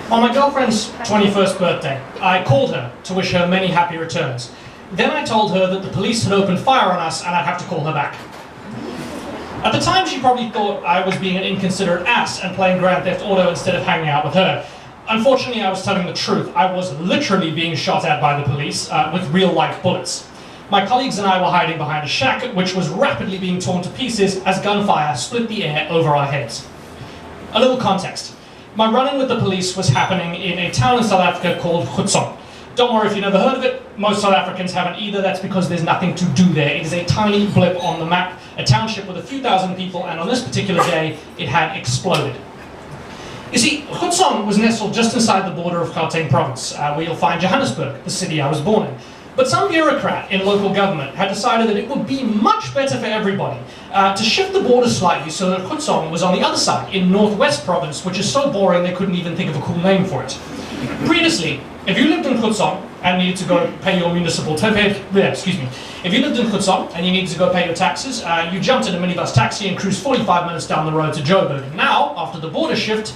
On my girlfriend's 21st birthday, I called her to wish her many happy returns. Then I told her that the police had opened fire on us and I'd have to call her back. At the time, she probably thought I was being an inconsiderate ass and playing Grand Theft Auto instead of hanging out with her. Unfortunately, I was telling the truth. I was literally being shot at by the police with real-life bullets. My colleagues and I were hiding behind a shack, which was rapidly being torn to pieces as gunfire split the air over our heads. A little context. My run-in with the police was happening in a town in South Africa called Goedson. Don't worry if you've never heard of it, most South Africans haven't either, that's because there's nothing to do there. It is a tiny blip on the map, a township with a few thousand people, and on this particular day, it had exploded. You see, Goedson was nestled just inside the border of Gauteng province, where you'll find Johannesburg, the city I was born in. But some bureaucrat in local government had decided that it would be much better for everybody to shift the border slightly so that Goedson was on the other side, in Northwest Province, which is so boring they couldn't even think of a cool name for it. Previously, if you lived in Goedson and needed to go pay your municipal if you lived in Goedson and you needed to go pay your taxes, you jumped in a minibus taxi and cruised 45 minutes down the road to Joburg. Now, after the border shift,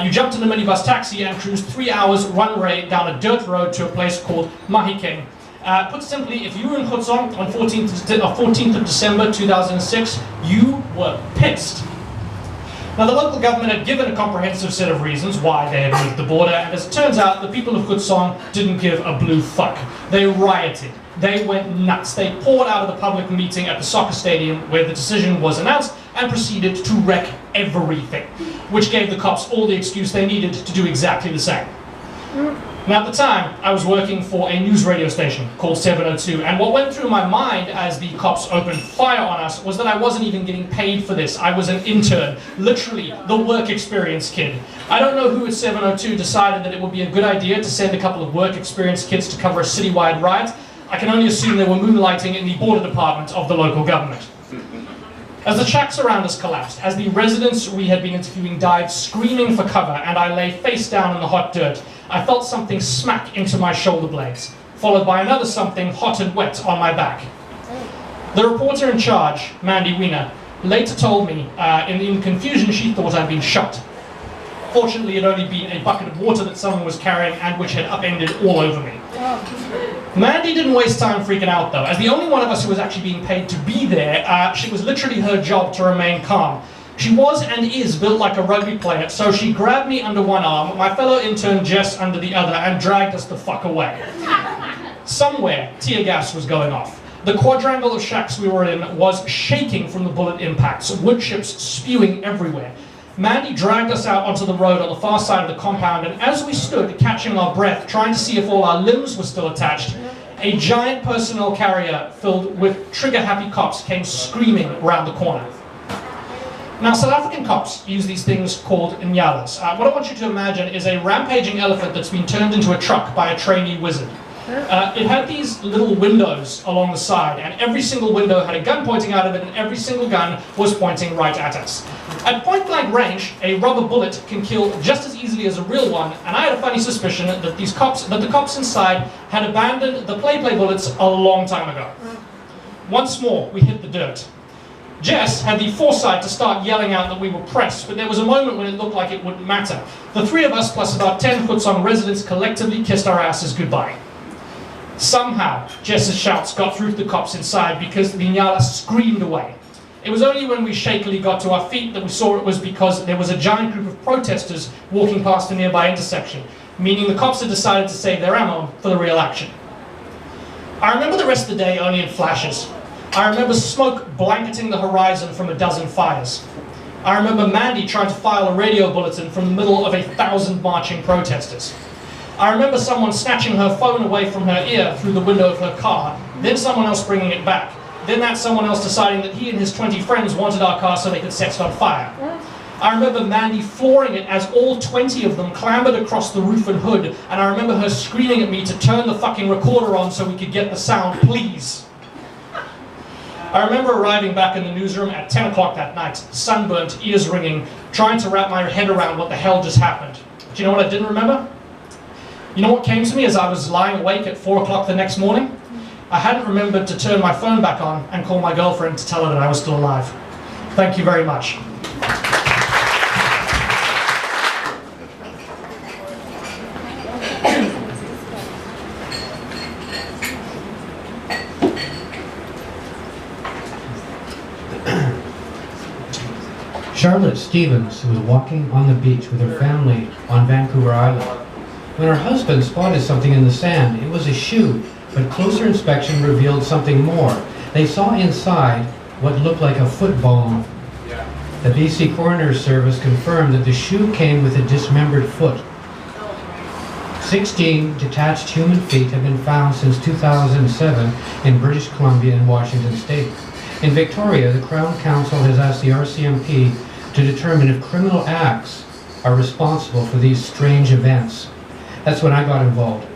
you jumped in a minibus taxi and cruised 3 hours one-way down a dirt road to a place called Mahikeng. Put simply, if you were in Goedson on 14th of December 2006, you were pissed. Now, the local government had given a comprehensive set of reasons why they had moved the border, and as it turns out, the people of Goedson didn't give a blue fuck. They rioted. They went nuts. They poured out of the public meeting at the soccer stadium where the decision was announced and proceeded to wreck everything, which gave the cops all the excuse they needed to do exactly the same. Now, at the time, I was working for a news radio station called 702, and what went through my mind as the cops opened fire on us was that I wasn't even getting paid for this. I was an intern, literally the work experience kid. I don't know who at 702 decided that it would be a good idea to send a couple of work experience kids to cover a citywide riot. I can only assume they were moonlighting in the border department of the local government. As the shacks around us collapsed, as the residents we had been interviewing died screaming for cover, and I lay face down in the hot dirt, I felt something smack into my shoulder blades, followed by another something hot and wet on my back. The reporter in charge, Mandy Wiener, later told me in confusion she thought I'd been shot. Fortunately, it had only been a bucket of water that someone was carrying and which had upended all over me. Mandy didn't waste time freaking out though. As the only one of us who was actually being paid to be there, she was literally her job to remain calm. She was and is built like a rugby player, so she grabbed me under one arm, my fellow intern Jess under the other, and dragged us the fuck away. Somewhere, tear gas was going off. The quadrangle of shacks we were in was shaking from the bullet impacts, wood chips spewing everywhere. Mandy dragged us out onto the road on the far side of the compound, and as we stood, catching our breath, trying to see if all our limbs were still attached, a giant personnel carrier filled with trigger-happy cops came screaming around the corner. Now, South African cops use these things called nyalas. What I want you to imagine is a rampaging elephant that's been turned into a truck by a trainee wizard. It had these little windows along the side, and every single window had a gun pointing out of it, and every single gun was pointing right at us. At point-blank range, a rubber bullet can kill just as easily as a real one, and I had a funny suspicion that the cops inside had abandoned the play bullets a long time ago. Once more, we hit the dirt. Jess had the foresight to start yelling out that we were pressed, but there was a moment when it looked like it wouldn't matter. The three of us, plus about 10 Goedson residents, collectively kissed our asses goodbye. Somehow, Jess's shouts got through to the cops inside because the nyala screamed away. It was only when we shakily got to our feet that we saw it was because there was a giant group of protesters walking past a nearby intersection, meaning the cops had decided to save their ammo for the real action. I remember the rest of the day only in flashes. I remember smoke blanketing the horizon from a dozen fires. I remember Mandy trying to file a radio bulletin from the middle of 1,000 marching protesters. I remember someone snatching her phone away from her ear through the window of her car, then someone else bringing it back, then that someone else deciding that he and his 20 friends wanted our car so they could set it on fire. I remember Mandy flooring it as all 20 of them clambered across the roof and hood, and I remember her screaming at me to turn the fucking recorder on so we could get the sound, please. I remember arriving back in the newsroom at 10 o'clock that night, sunburnt, ears ringing, trying to wrap my head around what the hell just happened. Do you know what I didn't remember? You know what came to me as I was lying awake at 4 o'clock the next morning? I hadn't remembered to turn my phone back on and call my girlfriend to tell her that I was still alive. Thank you very much. Charlotte Stevens was walking on the beach with her family on Vancouver Island when her husband spotted something in the sand. It was a shoe, but closer inspection revealed something more. They saw inside what looked like a foot bone. The BC Coroner's Service confirmed that the shoe came with a dismembered foot. 16 detached human feet have been found since 2007 in British Columbia and Washington State. In Victoria, the Crown Council has asked the RCMP to determine if criminal acts are responsible for these strange events. That's when I got involved.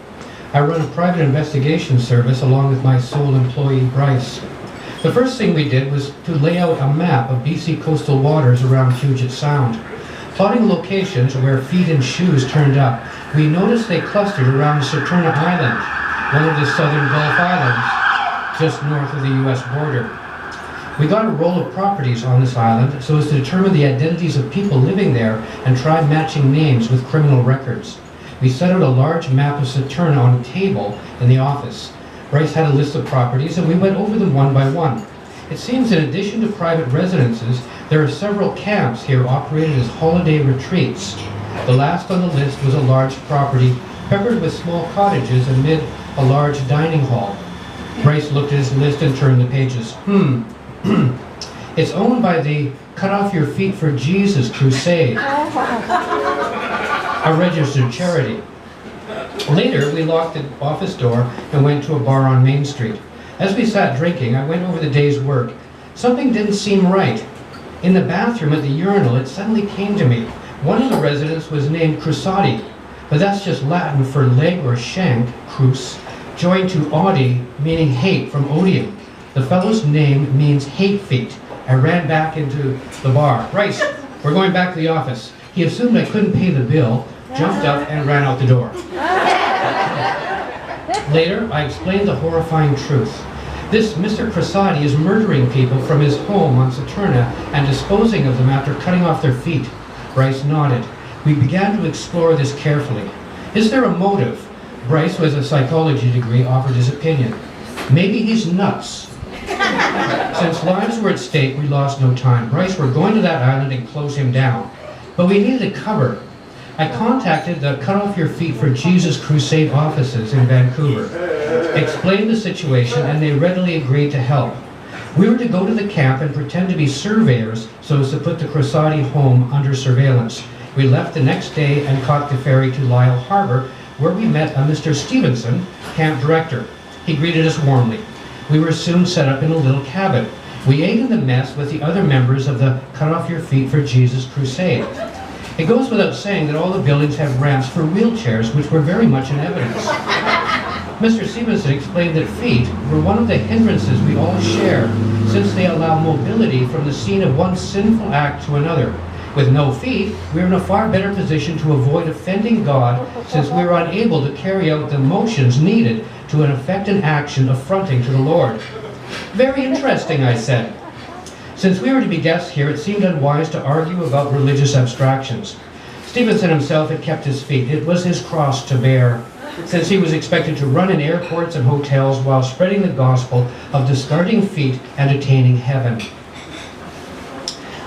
I run a private investigation service along with my sole employee, Bryce. The first thing we did was to lay out a map of BC coastal waters around Puget Sound. Plotting locations where feet and shoes turned up, we noticed they clustered around Serturna Island, one of the southern Gulf Islands, just north of the US border. We got a roll of properties on this island so as to determine the identities of people living there and try matching names with criminal records. We set out a large map of Serturna on a table in the office. Bryce had a list of properties and we went over them one by one. It seems in addition to private residences, there are several camps here operated as holiday retreats. The last on the list was a large property peppered with small cottages amid a large dining hall. Bryce looked at his list and turned the pages. It's owned by the Cut Off Your Feet for Jesus Crusade, a registered charity. Later, we locked the office door and went to a bar on Main Street. As we sat drinking, I went over the day's work. Something didn't seem right. In the bathroom at the urinal, it suddenly came to me. One of the residents was named Crusati, but that's just Latin for leg or shank, crus, joined to audi, meaning hate, from odium. The fellow's name means hate feet. I ran back into the bar. Bryce, we're going back to the office. He assumed I couldn't pay the bill, jumped up and ran out the door. Later, I explained the horrifying truth. This Mr. Crusati is murdering people from his home on Serturna and disposing of them after cutting off their feet. Bryce nodded. We began to explore this carefully. Is there a motive? Bryce, who has a psychology degree, offered his opinion. Maybe he's nuts. Since lives were at stake, we lost no time. Bryce, we're going to that island and close him down. But we needed a cover. I contacted the Cut Off Your Feet for Jesus Crusade offices in Vancouver, explained the situation, and they readily agreed to help. We were to go to the camp and pretend to be surveyors so as to put the Crusati home under surveillance. We left the next day and caught the ferry to Lyle Harbor, where we met a Mr. Stevenson, camp director. He greeted us warmly. We were soon set up in a little cabin. We ate in the mess with the other members of the Cut Off Your Feet for Jesus Crusade. It goes without saying that all the buildings have ramps for wheelchairs, which were very much in evidence. Mr. Stevenson explained that feet were one of the hindrances we all share, since they allow mobility from the scene of one sinful act to another. With no feet, we are in a far better position to avoid offending God, since we are unable to carry out the motions needed to effect an action affronting to the Lord. Very interesting, I said. Since we were to be guests here, it seemed unwise to argue about religious abstractions. Stevenson himself had kept his feet. It was his cross to bear, since he was expected to run in airports and hotels while spreading the gospel of discarding feet and attaining heaven.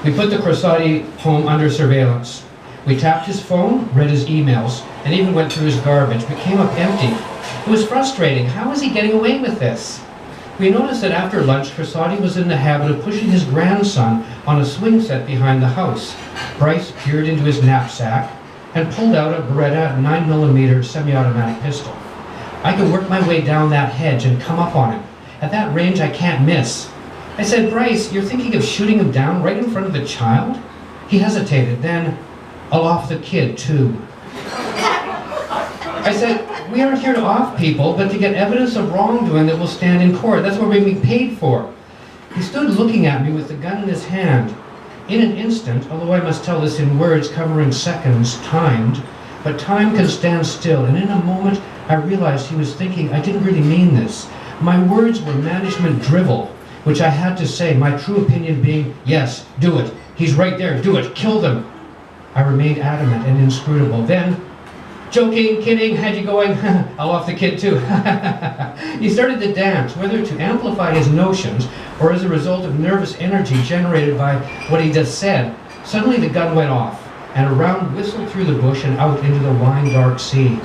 We put the Crusati home under surveillance. We tapped his phone, read his emails, and even went through his garbage, but came up empty. It was frustrating. How was he getting away with this? We noticed that after lunch, Crusati was in the habit of pushing his grandson on a swing set behind the house. Bryce peered into his knapsack and pulled out a Beretta 9mm semi-automatic pistol. I could work my way down that hedge and come up on him. At that range, I can't miss. I said, Bryce, you're thinking of shooting him down right in front of the child? He hesitated, then, I'll off the kid, too. I said, we aren't here to off people, but to get evidence of wrongdoing that will stand in court. That's what we're being paid for. He stood looking at me with the gun in his hand. In an instant, although I must tell this in words covering seconds timed, but time can stand still, and in a moment I realized he was thinking I didn't really mean this. My words were management drivel, which I had to say, my true opinion being, yes, do it. He's right there, do it, kill them. I remained adamant and inscrutable. Then, joking, kidding, had you going, I'll off the kid too. He started to dance, whether to amplify his notions or as a result of nervous energy generated by what he just said. Suddenly the gun went off, and a round whistled through the bush and out into the wine-dark sea.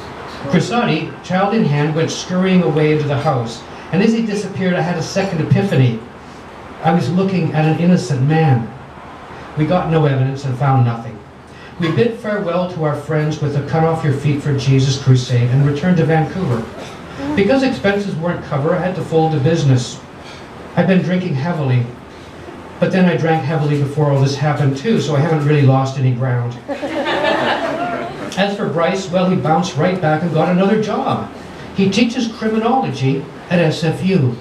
Crisati, child in hand, went scurrying away into the house, and as he disappeared, I had a second epiphany. I was looking at an innocent man. We got no evidence and found nothing. We bid farewell to our friends with the Cut Off Your Feet for Jesus crusade and returned to Vancouver. Because expenses weren't covered, I had to fold the business. I've been drinking heavily, but then I drank heavily before all this happened too, so I haven't really lost any ground. As for Bryce, well, he bounced right back and got another job. He teaches criminology at SFU.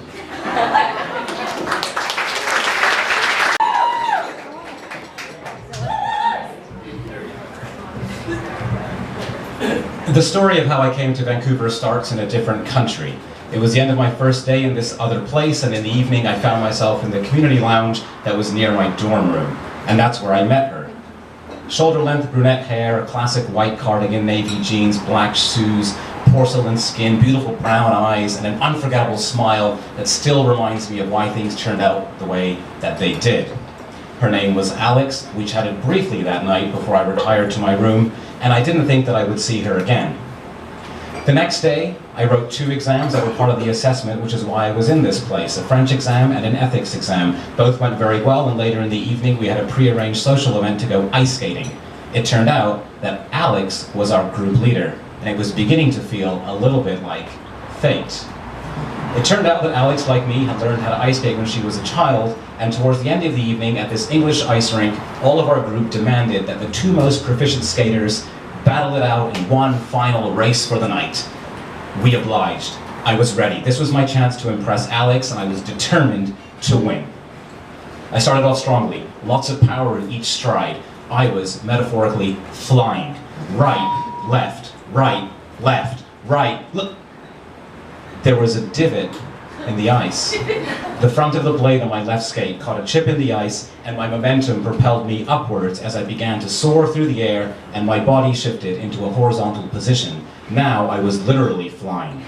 The story of how I came to Vancouver starts in a different country. It was the end of my first day in this other place, and in the evening I found myself in the community lounge that was near my dorm room, and that's where I met her. Shoulder-length brunette hair, a classic white cardigan, navy jeans, black shoes, porcelain skin, beautiful brown eyes, and an unforgettable smile that still reminds me of why things turned out the way that they did. Her name was Alex. We chatted briefly that night before I retired to my room, and I didn't think that I would see her again. The next day, I wrote 2 exams that were part of the assessment, which is why I was in this place, a French exam and an ethics exam. Both went very well, and later in the evening we had a pre-arranged social event to go ice skating. It turned out that Alex was our group leader, and it was beginning to feel a little bit like fate. It turned out that Alex, like me, had learned how to ice skate when she was a child, and towards the end of the evening at this English ice rink, all of our group demanded that the 2 most proficient skaters battle it out in one final race for the night. We obliged. I was ready. This was my chance to impress Alex, and I was determined to win. I started off strongly, lots of power in each stride. I was metaphorically flying. Right, left, right, look. There was a divot in the ice. The front of the blade on my left skate caught a chip in the ice, and my momentum propelled me upwards as I began to soar through the air, and my body shifted into a horizontal position. Now I was literally flying.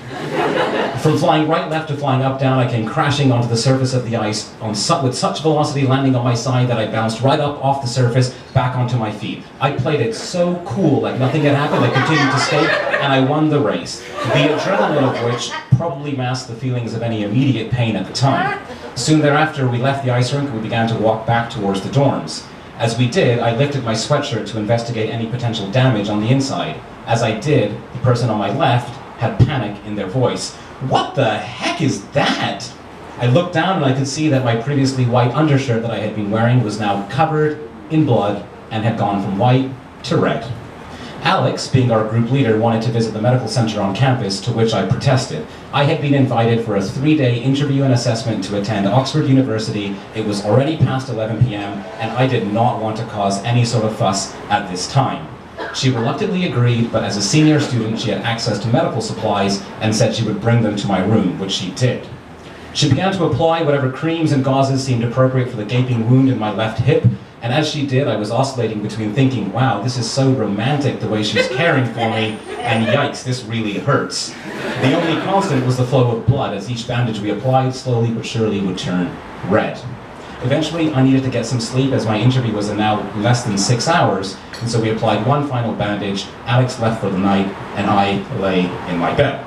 From flying right left to flying up down, I came crashing onto the surface of the ice with such velocity landing on my side that I bounced right up off the surface back onto my feet. I played it so cool, like nothing had happened. I continued to skate, and I won the race. The adrenaline of which probably masked the feelings of any immediate pain at the time. Soon thereafter, we left the ice rink and we began to walk back towards the dorms. As we did, I lifted my sweatshirt to investigate any potential damage on the inside. As I did, the person on my left had panic in their voice. "What the heck is that?" I looked down and I could see that my previously white undershirt that I had been wearing was now covered in blood and had gone from white to red. Alex, being our group leader, wanted to visit the medical center on campus, to which I protested. I had been invited for a 3-day interview and assessment to attend Oxford University. It was already past 11 p.m. and I did not want to cause any sort of fuss at this time. She reluctantly agreed, but as a senior student she had access to medical supplies and said she would bring them to my room, which she did. She began to apply whatever creams and gauzes seemed appropriate for the gaping wound in my left hip, and as she did, I was oscillating between thinking, wow, this is so romantic the way she's caring for me, and yikes, this really hurts. The only constant was the flow of blood, as each bandage we applied slowly but surely would turn red. Eventually, I needed to get some sleep as my interview was in now less than 6 hours, and so we applied one final bandage. Alex left for the night, and I lay in my bed.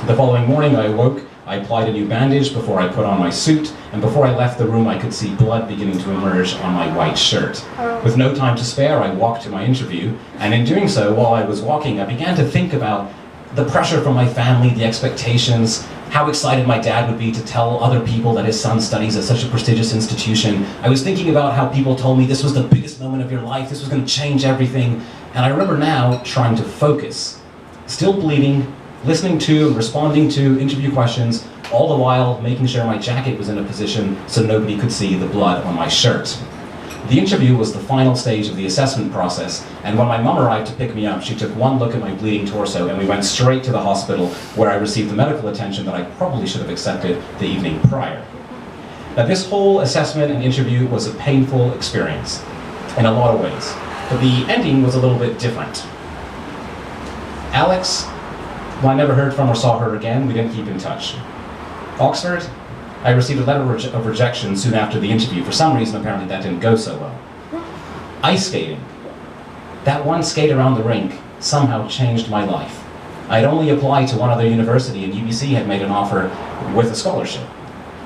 The following morning, I awoke. I applied a new bandage before I put on my suit, and before I left the room, I could see blood beginning to emerge on my white shirt. With no time to spare, I walked to my interview, and in doing so, while I was walking, I began to think about the pressure from my family, the expectations, how excited my dad would be to tell other people that his son studies at such a prestigious institution. I was thinking about how people told me this was the biggest moment of your life, this was going to change everything, and I remember now trying to focus. Still bleeding, listening to and responding to interview questions, all the while making sure my jacket was in a position so nobody could see the blood on my shirt. The interview was the final stage of the assessment process, and when my mum arrived to pick me up, she took one look at my bleeding torso and we went straight to the hospital where I received the medical attention that I probably should have accepted the evening prior. Now, this whole assessment and interview was a painful experience in a lot of ways, but the ending was a little bit different. Alex, well, I never heard from or saw her again. We didn't keep in touch. Oxford, I received a letter of rejection soon after the interview. For some reason, apparently, that didn't go so well. Ice skating. That one skate around the rink somehow changed my life. I had only applied to one other university and UBC had made an offer with a scholarship.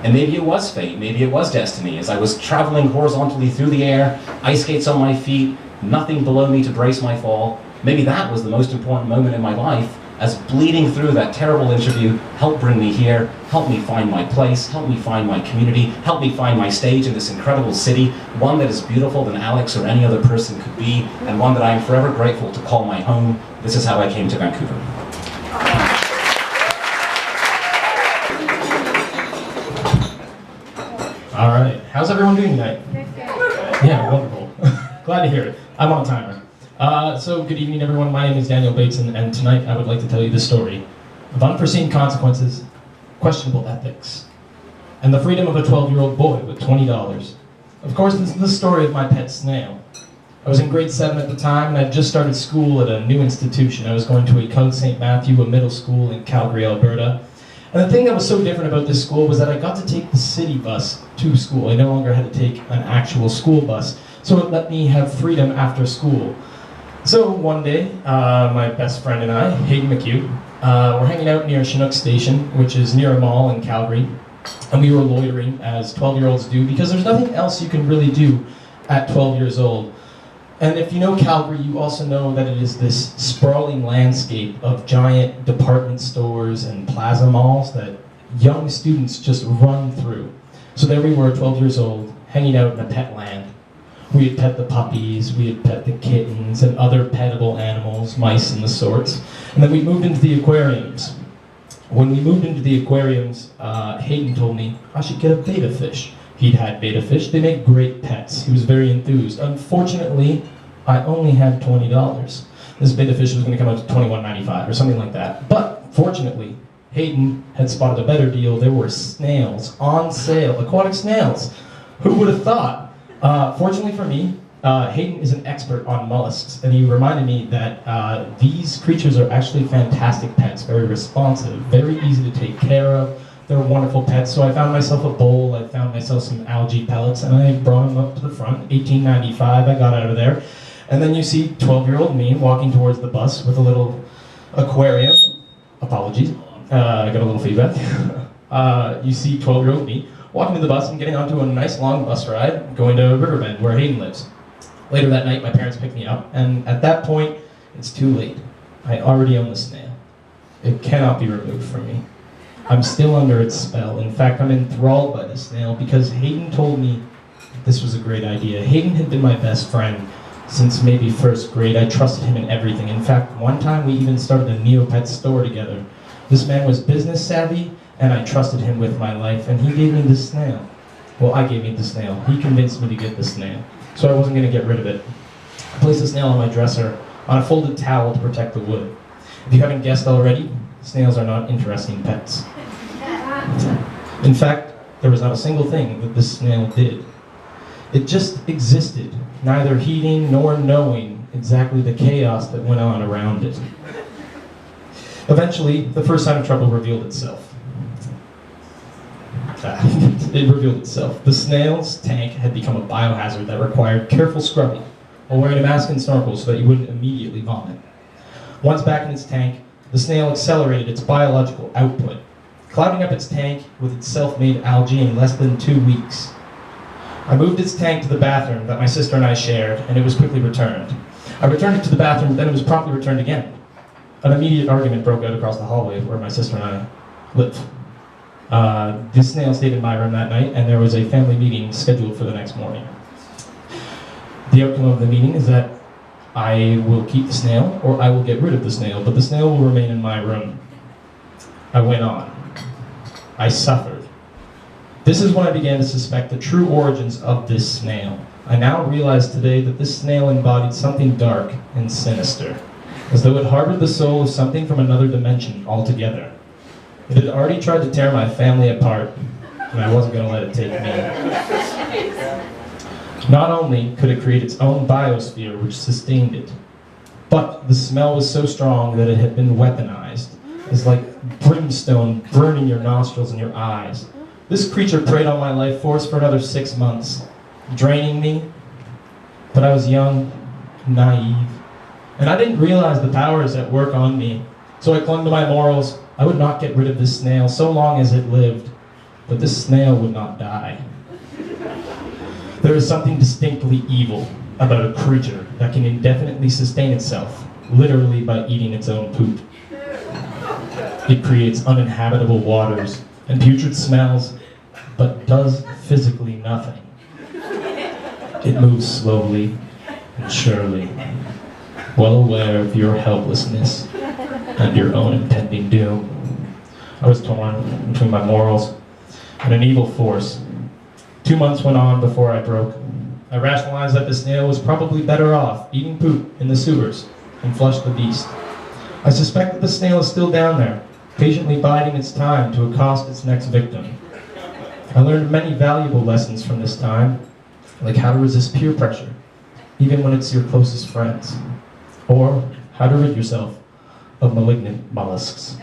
And maybe it was fate, maybe it was destiny. As I was traveling horizontally through the air, ice skates on my feet, nothing below me to brace my fall, maybe that was the most important moment in my life, as bleeding through that terrible interview helped bring me here, helped me find my place, helped me find my community, helped me find my stage in this incredible city, one that is beautiful than Alex or any other person could be, and one that I am forever grateful to call my home. This is how I came to Vancouver. All right, how's everyone doing tonight? Yeah, wonderful. Glad to hear it. I'm on timer. So good evening, everyone. My name is Daniel Bates, and tonight I would like to tell you the story of unforeseen consequences, questionable ethics, and the freedom of a 12-year-old boy with $20. Of course, this is the story of my pet snail. I was in grade 7 at the time, and I'd just started school at a new institution. I was going to a Code St. Matthew, a middle school in Calgary, Alberta. And the thing that was so different about this school was that I got to take the city bus to school. I no longer had to take an actual school bus, so it let me have freedom after school. So one day, my best friend and I, Hayden McHugh, were hanging out near Chinook Station, which is near a mall in Calgary, and we were loitering as 12-year-olds do, because there's nothing else you can really do at 12 years old. And if you know Calgary, you also know that it is this sprawling landscape of giant department stores and plaza malls that young students just run through. So there we were, 12 years old, hanging out in a pet land. We had pet the puppies, we had pet the kittens, and other petable animals, mice and the sorts. And then we moved into the aquariums. When we moved into the aquariums, Hayden told me I should get a betta fish. He'd had betta fish. They make great pets. He was very enthused. Unfortunately, I only had $20. This betta fish was going to come out to $21.95 or something like that. But fortunately, Hayden had spotted a better deal. There were snails on sale, aquatic snails. Who would have thought? Fortunately for me, Hayden is an expert on mollusks, and he reminded me that these creatures are actually fantastic pets, very responsive, very easy to take care of. They're wonderful pets, so I found myself a bowl, I found myself some algae pellets, and I brought them up to the front. $18.95, I got out of there. And then you see 12-year-old me walking towards the bus with a little aquarium. Apologies, I got a little feedback. You see 12-year-old me walking to the bus and getting onto a nice long bus ride, going to Riverbend, where Hayden lives. Later that night, my parents picked me up, and at that point, it's too late. I already own the snail. It cannot be removed from me. I'm still under its spell. In fact, I'm enthralled by the snail because Hayden told me this was a great idea. Hayden had been my best friend since maybe first grade. I trusted him in everything. In fact, one time we even started a Neopet store together. This man was business savvy, and I trusted him with my life, and he gave me the snail. Well, I gave me the snail. He convinced me to get the snail, so I wasn't going to get rid of it. I placed the snail on my dresser on a folded towel to protect the wood. If you haven't guessed already, snails are not interesting pets. In fact, there was not a single thing that this snail did. It just existed, neither heeding nor knowing exactly the chaos that went on around it. Eventually, the first sign of trouble revealed itself. It revealed itself. The snail's tank had become a biohazard that required careful scrubbing while wearing a mask and snorkel so that you wouldn't immediately vomit. Once back in its tank, the snail accelerated its biological output, clouding up its tank with its self-made algae in less than 2 weeks. I moved its tank to the bathroom that my sister and I shared, and it was quickly returned. I returned it to the bathroom, then it was promptly returned again. An immediate argument broke out across the hallway where my sister and I lived. The snail stayed in my room that night, and there was a family meeting scheduled for the next morning. The outcome of the meeting is that I will keep the snail, or I will get rid of the snail, but the snail will remain in my room. I went on. I suffered. This is when I began to suspect the true origins of this snail. I now realize today that this snail embodied something dark and sinister, as though it harbored the soul of something from another dimension altogether. It had already tried to tear my family apart, and I wasn't going to let it take me. Not only could it create its own biosphere which sustained it, but the smell was so strong that it had been weaponized. It's like brimstone burning your nostrils and your eyes. This creature preyed on my life force for another 6 months, draining me, But I was young, naive, and I didn't realize the powers at work on me. So I clung to my morals. I would not get rid of this snail so long as it lived, but this snail would not die. There is something distinctly evil about a creature that can indefinitely sustain itself, literally by eating its own poop. It creates uninhabitable waters and putrid smells, but does physically nothing. It moves slowly and surely, well aware of your helplessness and your own impending doom. I was torn between my morals and an evil force. 2 months went on before I broke. I rationalized that the snail was probably better off eating poop in the sewers and flushed the beast. I suspect that the snail is still down there, patiently biding its time to accost its next victim. I learned many valuable lessons from this time, like how to resist peer pressure, even when it's your closest friends, or how to rid yourself of malignant mollusks.